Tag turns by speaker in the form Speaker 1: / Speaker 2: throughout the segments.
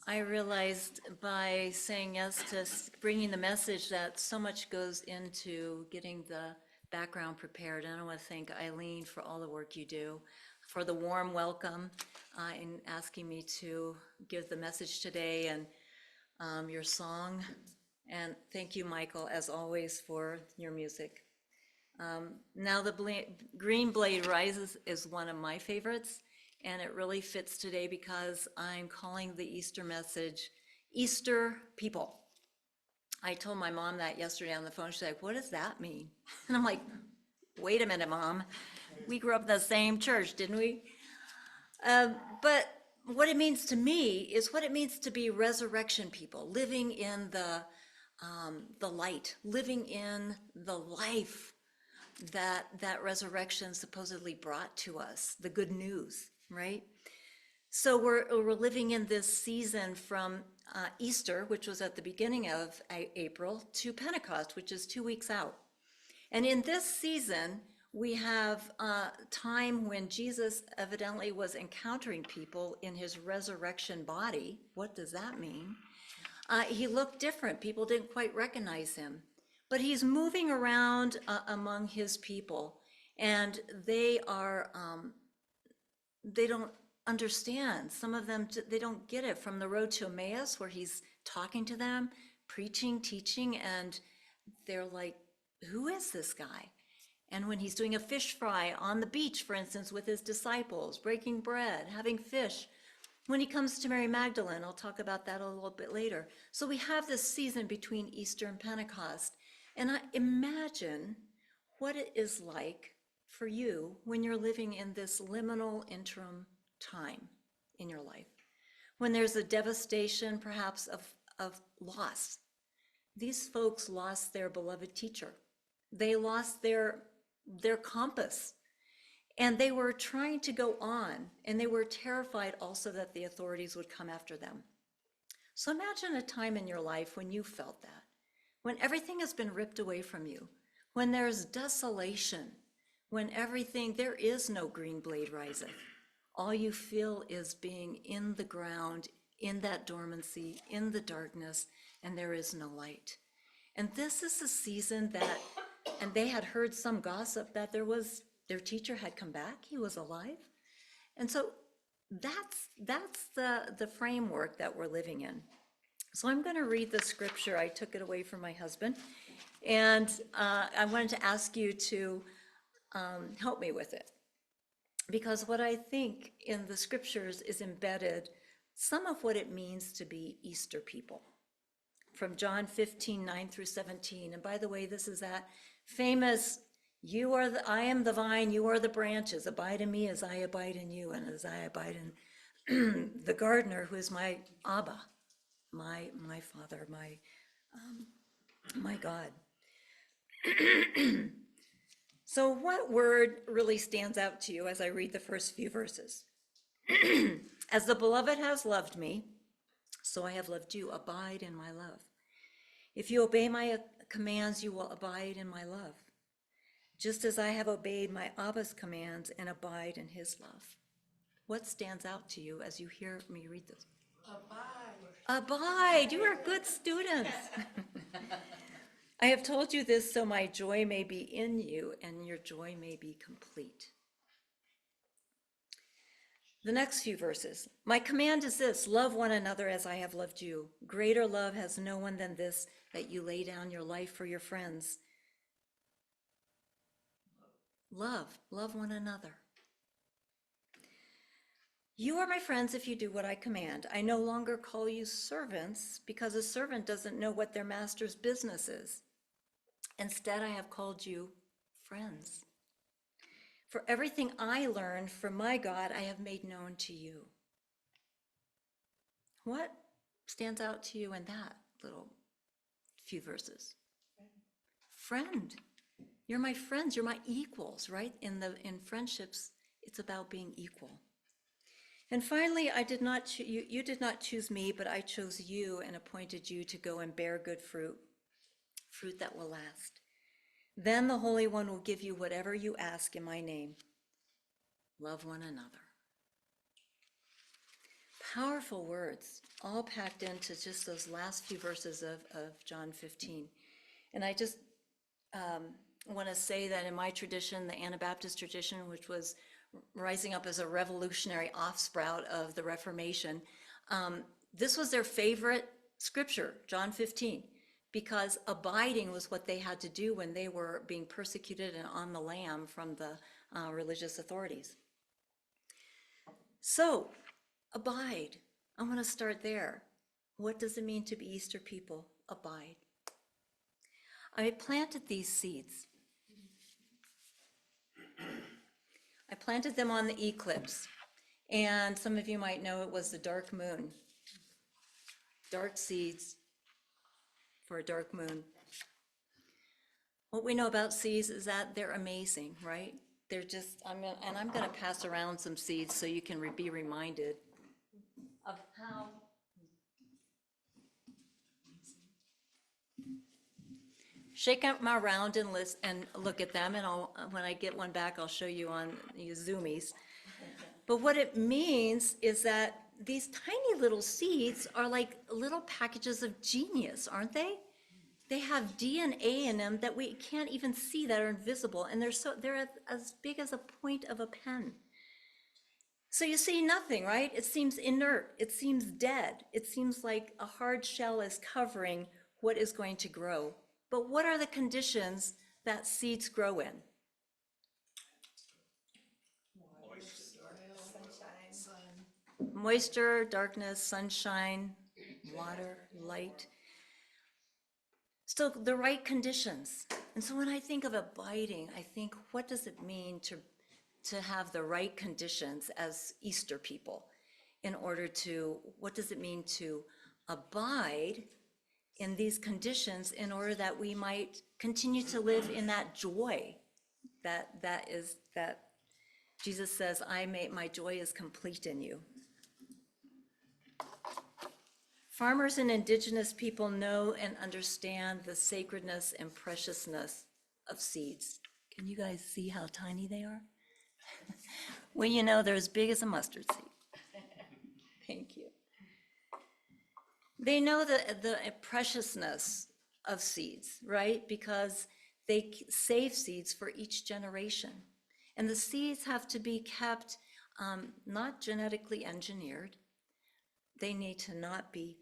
Speaker 1: I realized by saying yes to bringing the message that so much goes into getting the background prepared. And I want to thank Eileen for all the work you do, for the warm welcome in asking me to give the message today and your song. And thank you, Michael, as always, for your music. Now the Green Blade Rises is one of my favorites, and it really fits today because I'm calling the Easter message Easter People. I told my mom that yesterday on the phone. She's like, what does that mean? And I'm like, wait a minute, Mom. We grew up in the same church, didn't we? But what it means to me is what it means to be resurrection people, living in the light, living in the life that resurrection supposedly brought to us, the good news, right? So we're living in this season from Easter, which was at the beginning of April, to Pentecost, which is 2 weeks out. And in this season, we have a time when Jesus evidently was encountering people in his resurrection body. What does that mean? He looked different. People didn't quite recognize him. But he's moving around among his people, and they don't understand. Some of them, they don't get it. From the road to Emmaus, where he's talking to them, preaching, teaching, and they're like, who is this guy? And when he's doing a fish fry on the beach, for instance, with his disciples, breaking bread, having fish, when he comes to Mary Magdalene, I'll talk about that a little bit later. So we have this season between Easter and Pentecost. And I imagine what it is like for you when you're living in this liminal interim time in your life, when there's a devastation perhaps of loss. These folks lost their beloved teacher. They lost their compass, and they were trying to go on, and they were terrified also that the authorities would come after them. So imagine a time in your life when you felt that. When everything has been ripped away from you, when there's desolation, when there is no green blade rising, all you feel is being in the ground, in that dormancy, in the darkness, and there is no light. And this is a season that, and they had heard some gossip that their teacher had come back, he was alive. And so that's the framework that we're living in. So I'm going to read the scripture. I took it away from my husband, and I wanted to ask you to help me with it, because what I think in the scriptures is embedded some of what it means to be Easter people. From John 15:9-17. And by the way, this is that famous, I am the vine, you are the branches. Abide in me as I abide in you, and as I abide in the gardener, who is my Abba. My Father, my God. So what word really stands out to you as I read the first few verses? As the beloved has loved me, so I have loved you. Abide in my love. If you obey my commands, you will abide in my love, just as I have obeyed my Abba's commands and abide in his love. What stands out to you as you hear me read this? Abide. You are good students. I have told you this so my joy may be in you and your joy may be complete. The next few verses. My command is this: love one another as I have loved you. Greater love has no one than this, that you lay down your life for your friends. Love one another. You are my friends if you do what I command. I no longer call you servants, because a servant doesn't know what their master's business is. Instead, I have called you friends. For everything I learned from my God, I have made known to you. What stands out to you in that little few verses? Friend. You're my friends. You're my equals, right? In friendships, it's about being equal. And finally, you did not choose me, but I chose you and appointed you to go and bear good fruit that will last. Then the Holy One will give you whatever you ask in my name. Love one another. Powerful words, all packed into just those last few verses of John 15. And I just want to say that in my tradition, the Anabaptist tradition, which was rising up as a revolutionary offsprout of the Reformation, this was their favorite scripture, John 15, because abiding was what they had to do when they were being persecuted and on the lam from the religious authorities. So, abide. I want to start there. What does it mean to be Easter people? Abide. I planted these seeds. I planted them on the eclipse, and some of you might know it was the dark moon. Dark seeds for a dark moon. What we know about seeds is that they're amazing, right? They're just, I'm going to pass around some seeds so you can be reminded of how shake them around and list and look at them, and when I get one back, I'll show you on these Zoomies. But what it means is that these tiny little seeds are like little packages of genius, aren't they? They have DNA in them that we can't even see, that are invisible, and they're as big as a point of a pen. So you see nothing, right? It seems inert. It seems dead. It seems like a hard shell is covering what is going to grow. But what are the conditions that seeds grow in? Moisture, darkness, sunshine, water, light. So the right conditions. And so when I think of abiding, I think, what does it mean to have the right conditions as Easter people what does it mean to abide in these conditions in order that we might continue to live in that joy that Jesus says, my joy is complete in you. Farmers and indigenous people know and understand the sacredness and preciousness of seeds. Can you guys see how tiny they are? Well, you know, they're as big as a mustard seed. Thank you. They know the preciousness of seeds, right? Because they save seeds for each generation. And the seeds have to be kept not genetically engineered. They need to not be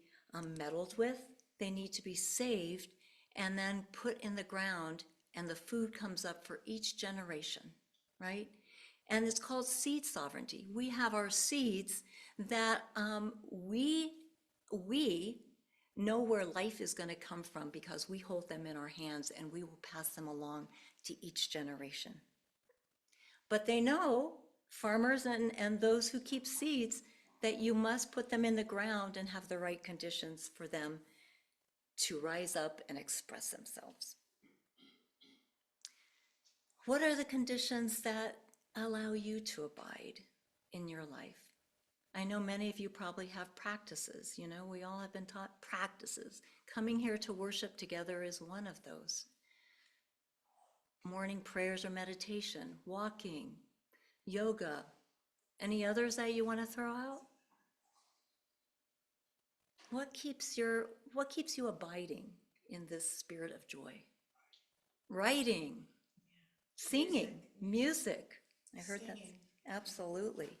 Speaker 1: meddled with. They need to be saved and then put in the ground, and the food comes up for each generation, right? And it's called seed sovereignty. We have our seeds that we know where life is going to come from because we hold them in our hands and we will pass them along to each generation. But they know, farmers and those who keep seeds, that you must put them in the ground and have the right conditions for them to rise up and express themselves. What are the conditions that allow you to abide in your life? I know many of you probably have practices. You know, we all have been taught practices. Coming here to worship together is one of those. Morning prayers or meditation, walking, yoga. Any others that you want to throw out? What keeps you abiding in this spirit of joy? Writing, singing, music. I heard that. Absolutely.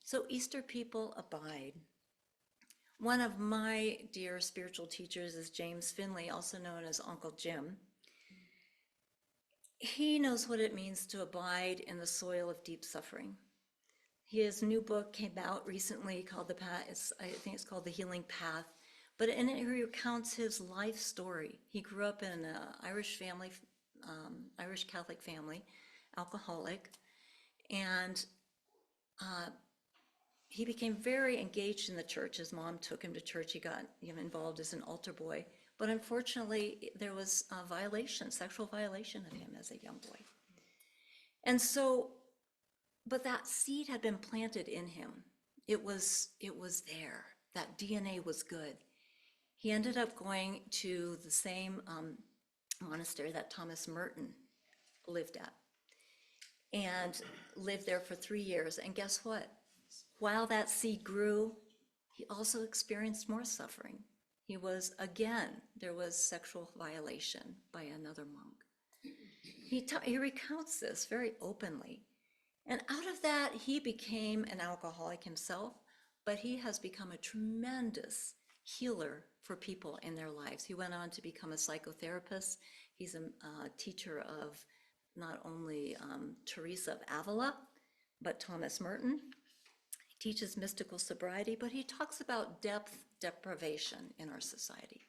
Speaker 1: So Easter people abide. One of my dear spiritual teachers is James Finley, also known as Uncle Jim. He knows what it means to abide in the soil of deep suffering. His new book came out recently called I think it's called The Healing Path, but in it he recounts his life story. He grew up in an Irish family, Irish Catholic family, alcoholic, and he became very engaged in the church. His mom took him to church. He got involved as an altar boy, but unfortunately there was a sexual violation of him as a young boy. And so, but that seed had been planted in him. It was there. That DNA was good. He ended up going to the same monastery that Thomas Merton lived at, and lived there for 3 years. And guess what? While that seed grew, he also experienced more suffering. There was sexual violation by another monk. He recounts this very openly. And out of that, he became an alcoholic himself, but he has become a tremendous healer for people in their lives. He went on to become a psychotherapist. He's a teacher of not only Teresa of Avila, but Thomas Merton. He teaches mystical sobriety, but he talks about depth deprivation in our society.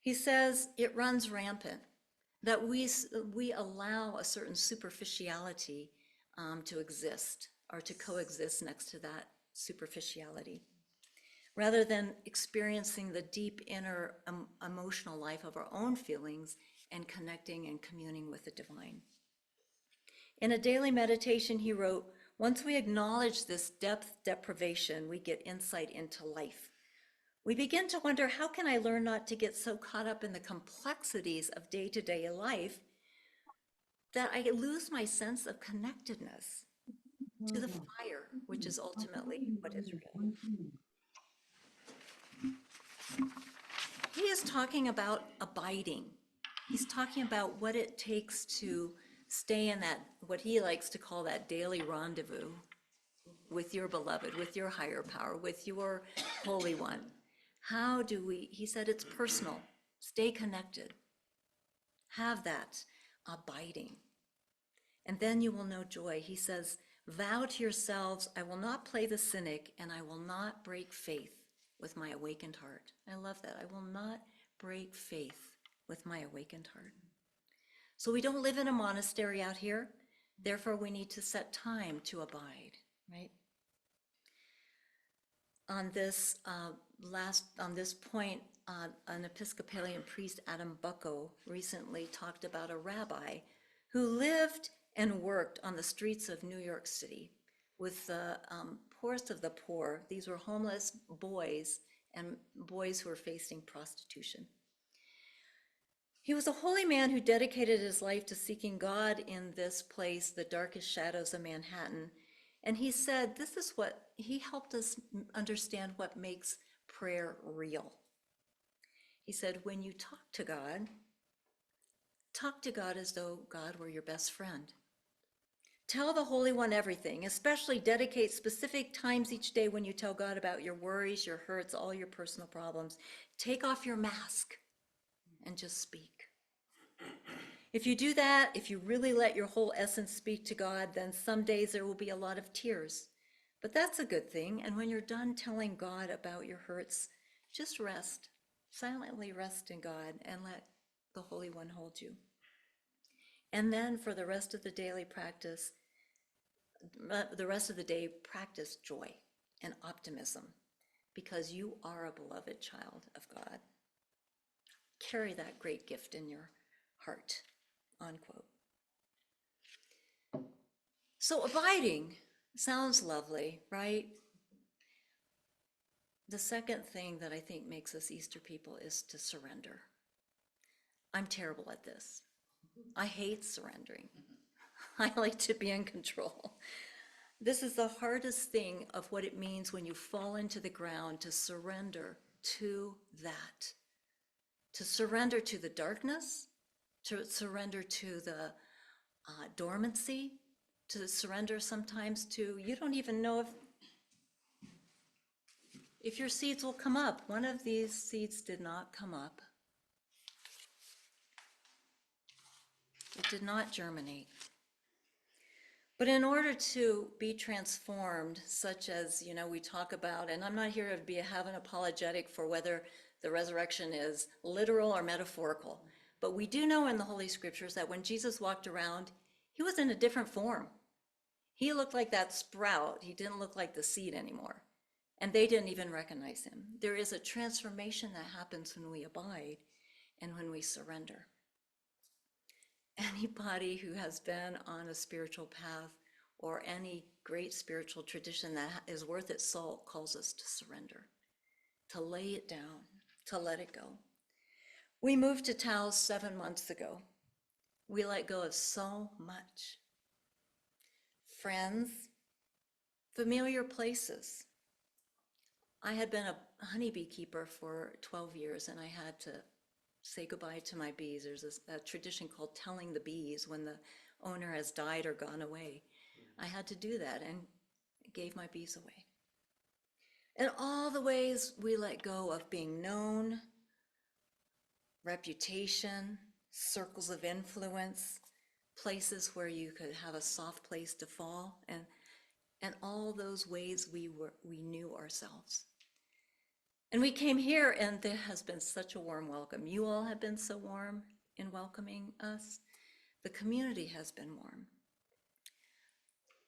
Speaker 1: He says it runs rampant, that we allow a certain superficiality to exist or to coexist next to that superficiality, rather than experiencing the deep inner emotional life of our own feelings and connecting and communing with the divine. In a daily meditation, he wrote, once we acknowledge this depth deprivation, we get insight into life. We begin to wonder, how can I learn not to get so caught up in the complexities of day-to-day life that I lose my sense of connectedness to the fire, which is ultimately what is real. He is talking about abiding. He's talking about what it takes to stay in that, what he likes to call that daily rendezvous with your beloved, with your higher power, with your Holy One. How do we, he said it's personal, stay connected, have that abiding, and then you will know joy. He says, vow to yourselves, I will not play the cynic and I will not break faith with my awakened heart. I love that. I will not break faith with my awakened heart. So we don't live in a monastery out here. Therefore, we need to set time to abide, right? On this point, an Episcopalian priest, Adam Bucko, recently talked about a rabbi who lived and worked on the streets of New York City with the poorest of the poor. These were homeless boys and boys who were facing prostitution. He was a holy man who dedicated his life to seeking God in this place, the darkest shadows of Manhattan. And he said, he helped us understand what makes prayer real. He said, when you talk to God as though God were your best friend. Tell the Holy One everything, especially dedicate specific times each day when you tell God about your worries, your hurts, all your personal problems. Take off your mask and just speak. If you do that, if you really let your whole essence speak to God, then some days there will be a lot of tears. But that's a good thing. And when you're done telling God about your hurts, just rest, silently rest in God and let the Holy One hold you. And then for the rest of the daily practice, practice joy and optimism because you are a beloved child of God. Carry that great gift in your heart, unquote. So abiding sounds lovely, right? The second thing that I think makes us Easter people is to surrender. I'm terrible at this. I hate surrendering. I like to be in control. This is the hardest thing of what it means when you fall into the ground, to surrender to that. To surrender to the darkness, to surrender to the dormancy, to surrender sometimes to, you don't even know if your seeds will come up. One of these seeds did not come up. It did not germinate. But in order to be transformed, such as, we talk about, and I'm not here to have an apologetic for whether the resurrection is literal or metaphorical, but we do know in the Holy Scriptures that when Jesus walked around, he was in a different form. He looked like that sprout. He didn't look like the seed anymore. And they didn't even recognize him. There is a transformation that happens when we abide and when we surrender. Anybody who has been on a spiritual path or any great spiritual tradition that is worth its salt calls us to surrender, to lay it down, to let it go. We moved to Taos 7 months ago. We let go of so much. Friends, Familiar places. I had been a honeybee keeper for 12 years, and I had to say goodbye to my bees. There's a tradition called telling the bees when the owner has died or gone away. I had to do that and gave my bees away. And all the ways we let go of being known, reputation, circles of influence, places where you could have a soft place to fall, and all those ways we knew ourselves. And we came here, and there has been such a warm welcome. You all have been so warm in welcoming us. The community has been warm.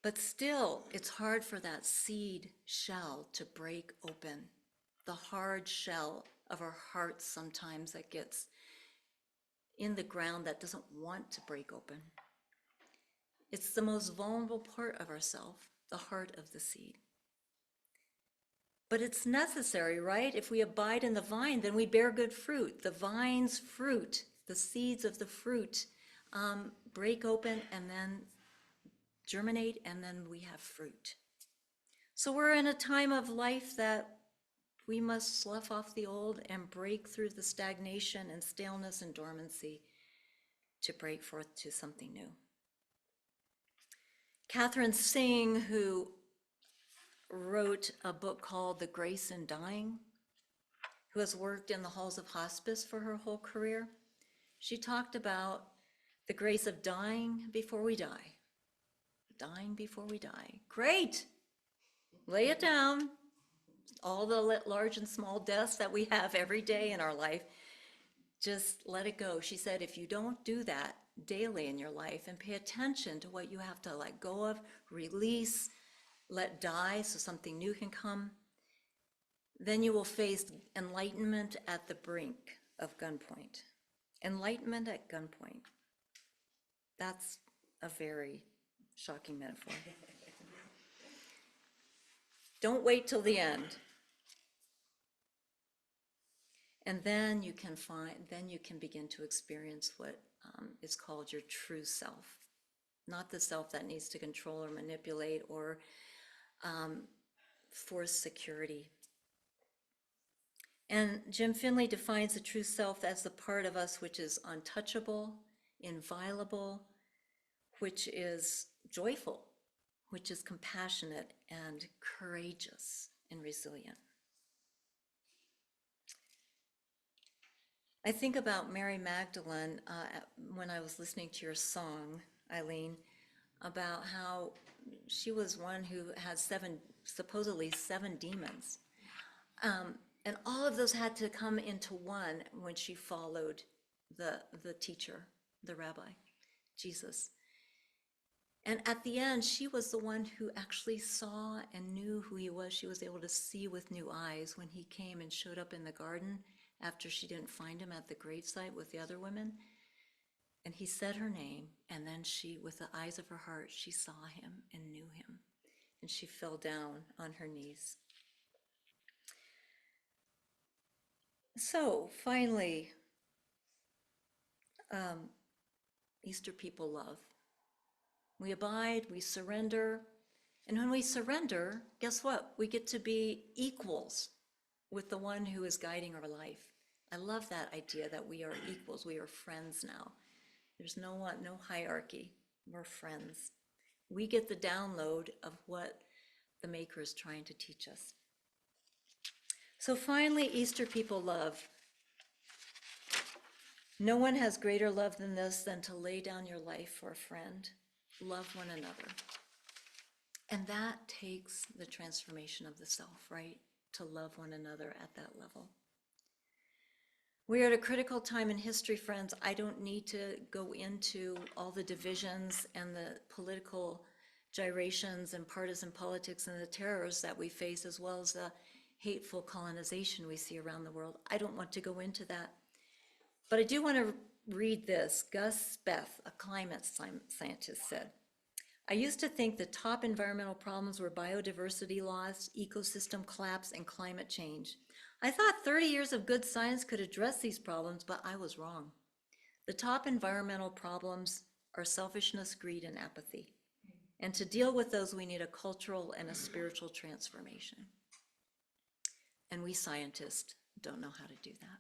Speaker 1: But still, it's hard for that seed shell to break open. The hard shell of our hearts sometimes that gets in the ground that doesn't want to break open. It's the most vulnerable part of ourselves, the heart of the seed. But it's necessary, right? If we abide in the vine, then we bear good fruit. The vine's fruit, the seeds of the fruit, break open and then germinate, and then we have fruit. So we're in a time of life that we must slough off the old and break through the stagnation and staleness and dormancy to break forth to something new. Catherine Singh, who wrote a book called The Grace in Dying, who has worked in the halls of hospice for her whole career, she talked about the grace of dying before we die. Dying before we die. Great! Lay it down. All the large and small deaths that we have every day in our life, just let it go. She said, if you don't do that daily in your life and pay attention to what you have to let go of, release, let die so something new can come, then you will face enlightenment at the brink of gunpoint. Enlightenment at gunpoint. That's a very shocking metaphor. Don't wait till the end. And then you can begin to experience what is called your true self. Not the self that needs to control or manipulate or force security. And Jim Finley defines the true self as the part of us which is untouchable, inviolable, which is joyful, which is compassionate and courageous and resilient. I think about Mary Magdalene when I was listening to your song, Eileen, about how she was one who had supposedly seven demons. And all of those had to come into one when she followed the teacher, the rabbi, Jesus. And at the end, she was the one who actually saw and knew who he was. She was able to see with new eyes when he came and showed up in the garden after she didn't find him at the gravesite with the other women. And he said her name, and then she, with the eyes of her heart, she saw him and knew him. And she fell down on her knees. So finally, Easter people love. We abide, we surrender, and when we surrender, guess what? We get to be equals with the one who is guiding our life. I love that idea that we are equals, we are friends now. There's no hierarchy, we're friends. We get the download of what the Maker is trying to teach us. So finally, Easter people love. No one has greater love than this, than to lay down your life for a friend. Love one another. And that takes the transformation of the self, right? To love one another at that level. We are at a critical time in history, friends. I don't need to go into all the divisions and the political gyrations and partisan politics and the terrors that we face, as well as the hateful colonization we see around the world. I don't want to go into that. But I do want to read this. Gus Speth, a climate scientist, said, I used to think the top environmental problems were biodiversity loss, ecosystem collapse, and climate change. I thought 30 years of good science could address these problems, but I was wrong. The top environmental problems are selfishness, greed, and apathy. And to deal with those, we need a cultural and a spiritual transformation. And we scientists don't know how to do that.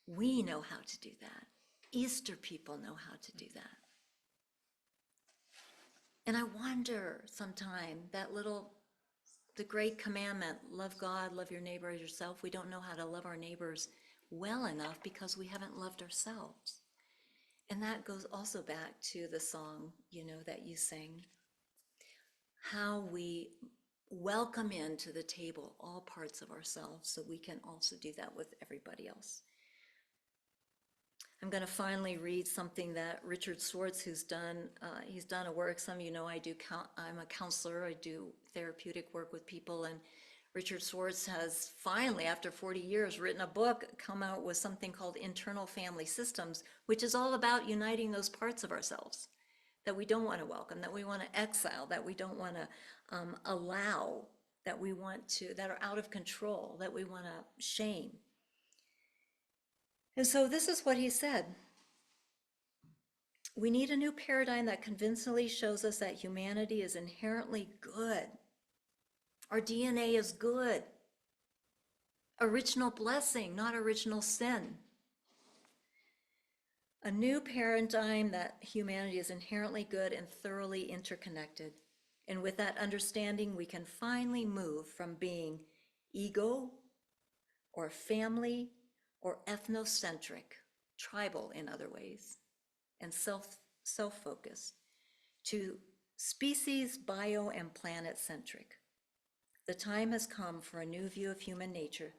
Speaker 1: We know how to do that. Easter people know how to do that. And I wonder sometime the great commandment, love God, love your neighbor as yourself, we don't know how to love our neighbors well enough because we haven't loved ourselves. And that goes also back to the song, that you sang, how we welcome into the table all parts of ourselves so we can also do that with everybody else. I'm going to finally read something that Richard Swartz, he's done a work. Some of you know I'm a counselor. I do therapeutic work with people, and Richard Swartz has finally, after 40 years, written a book, come out with something called Internal Family Systems, which is all about uniting those parts of ourselves that we don't want to welcome, that we want to exile, that we don't want to allow, that are out of control, that we want to shame. And so this is what he said. We need a new paradigm that convincingly shows us that humanity is inherently good. Our DNA is good. Original blessing, not original sin. A new paradigm that humanity is inherently good and thoroughly interconnected. And with that understanding, we can finally move from being ego or family or ethnocentric, tribal in other ways, and self-focused, to species, bio, and planet-centric. The time has come for a new view of human nature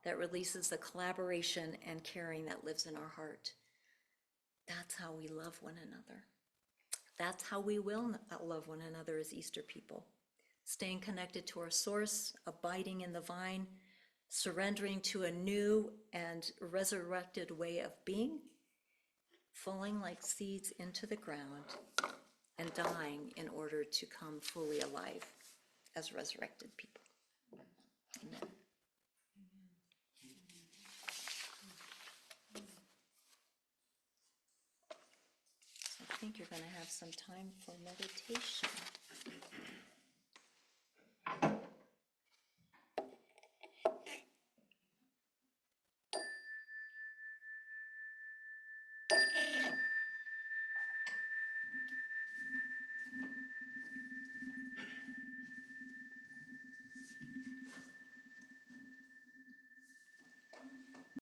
Speaker 1: that releases the collaboration and caring that lives in our heart. That's how we love one another. That's how we will love one another as Easter people. Staying connected to our source, abiding in the vine, surrendering to a new and resurrected way of being, falling like seeds into the ground, and dying in order to come fully alive as resurrected people. Amen. So I think you're going to have some time for meditation.